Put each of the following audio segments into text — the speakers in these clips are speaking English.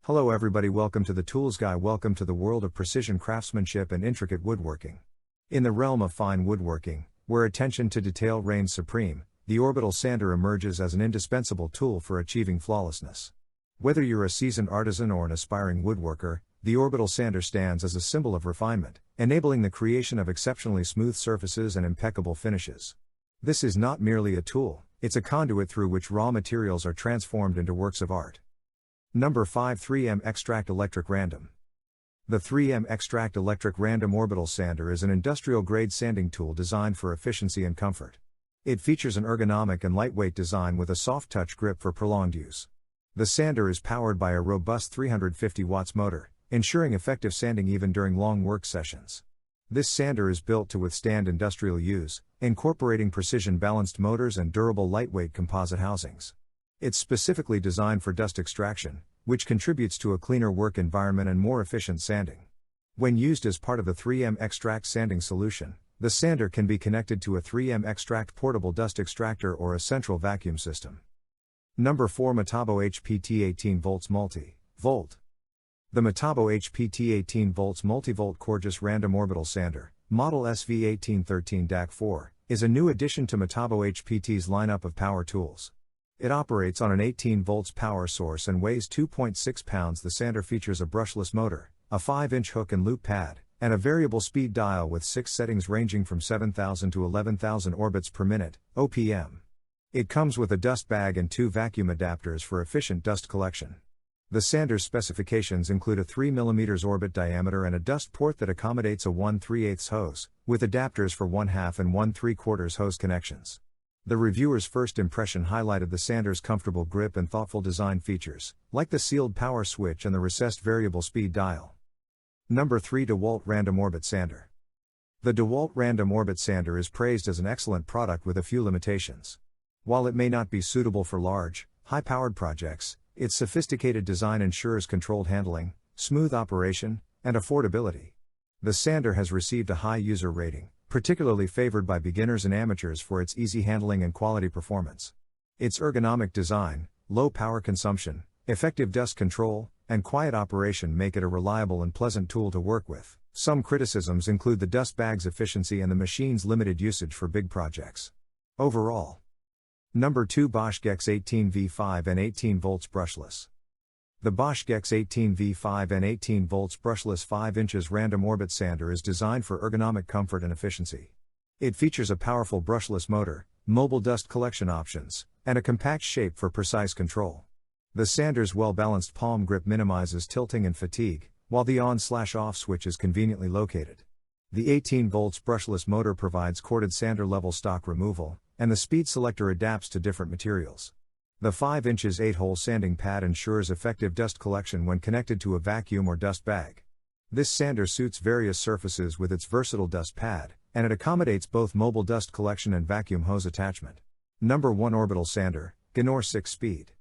Hello everybody, welcome to the Tools Guy. Welcome to the world of precision craftsmanship and intricate woodworking. In the realm of fine woodworking, where attention to detail reigns supreme, the Orbital Sander emerges as an indispensable tool for achieving flawlessness. Whether you're a seasoned artisan or an aspiring woodworker, the Orbital Sander stands as a symbol of refinement, enabling the creation of exceptionally smooth surfaces and impeccable finishes. This is not merely a tool, it's a conduit through which raw materials are transformed into works of art. Number 5. 3M Extract Electric Random. The 3M Extract Electric Random Orbital Sander is an industrial-grade sanding tool designed for efficiency and comfort. It features an ergonomic and lightweight design with a soft-touch grip for prolonged use. The sander is powered by a robust 350 watts motor, ensuring effective sanding even during long work sessions. This sander is built to withstand industrial use, incorporating precision-balanced motors and durable lightweight composite housings. It's specifically designed for dust extraction, which contributes to a cleaner work environment and more efficient sanding. When used as part of the 3M Extract sanding solution, the sander can be connected to a 3M Extract portable dust extractor or a central vacuum system. Number 4. Metabo HPT 18 volts MultiVolt. The Metabo HPT 18 volts MultiVolt Gorgeous Random Orbital Sander, model SV1813-4, is a new addition to Metabo HPT's lineup of power tools. It operates on an 18 volts power source and weighs 2.6 pounds. The sander features a brushless motor, a 5-inch hook and loop pad, and a variable speed dial with 6 settings ranging from 7,000 to 11,000 orbits per minute, OPM. It comes with a dust bag and 2 vacuum adapters for efficient dust collection. The sander's specifications include a 3 mm orbit diameter and a dust port that accommodates a 1/3/8 hose, with adapters for 1/2 and 1/3/4 hose connections. The reviewer's first impression highlighted the sander's comfortable grip and thoughtful design features, like the sealed power switch and the recessed variable speed dial. Number 3. DeWalt Random Orbit Sander. The DeWalt Random Orbit Sander is praised as an excellent product with a few limitations. While it may not be suitable for large, high-powered projects, its sophisticated design ensures controlled handling, smooth operation, and affordability. The sander has received a high user rating, particularly favored by beginners and amateurs for its easy handling and quality performance. Its ergonomic design, low power consumption, effective dust control, and quiet operation make it a reliable and pleasant tool to work with. Some criticisms include the dust bag's efficiency and the machine's limited usage for big projects. Overall. Number 2. Bosch GEX 18V5 and 18 volts Brushless. The Bosch GEX 18V5 and 18 volts brushless 5 inches random orbit sander is designed for ergonomic comfort and efficiency. It features a powerful brushless motor, mobile dust collection options, and a compact shape for precise control. The sander's well-balanced palm grip minimizes tilting and fatigue, while the on/off switch is conveniently located. The 18 volts brushless motor provides corded sander level stock removal, and the speed selector adapts to different materials. The 5 inches 8-hole sanding pad ensures effective dust collection when connected to a vacuum or dust bag. This sander suits various surfaces with its versatile dust pad, and it accommodates both mobile dust collection and vacuum hose attachment. Number 1. Orbital Sander, Gnor 6-speed.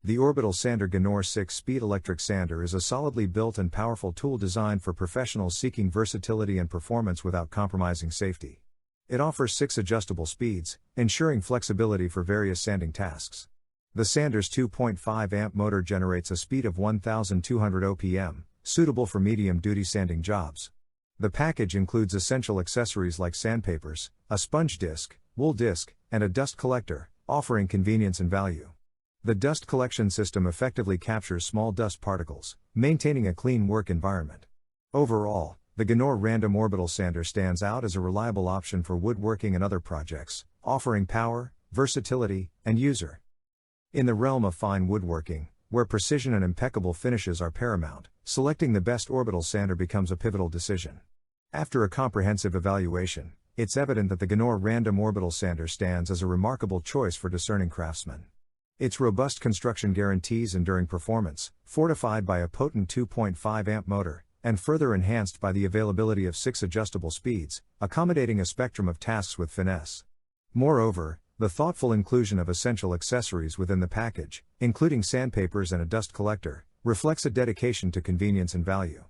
The Orbital Sander Gnor 6-speed electric sander is a solidly built and powerful tool designed for professionals seeking versatility and performance without compromising safety. It offers 6 adjustable speeds, ensuring flexibility for various sanding tasks. The sander's 2.5 amp motor generates a speed of 1,200 OPM, suitable for medium-duty sanding jobs. The package includes essential accessories like sandpapers, a sponge disc, wool disc, and a dust collector, offering convenience and value. The dust collection system effectively captures small dust particles, maintaining a clean work environment. Overall, the Gnor Random Orbital Sander stands out as a reliable option for woodworking and other projects, offering power, versatility, and user. In the realm of fine woodworking, where precision and impeccable finishes are paramount, selecting the best orbital sander becomes a pivotal decision. After a comprehensive evaluation, it's evident that the Gnor Random Orbital Sander stands as a remarkable choice for discerning craftsmen. Its robust construction guarantees enduring performance, fortified by a potent 2.5 amp motor, and further enhanced by the availability of 6 adjustable speeds, accommodating a spectrum of tasks with finesse. Moreover, the thoughtful inclusion of essential accessories within the package, including sandpapers and a dust collector, reflects a dedication to convenience and value.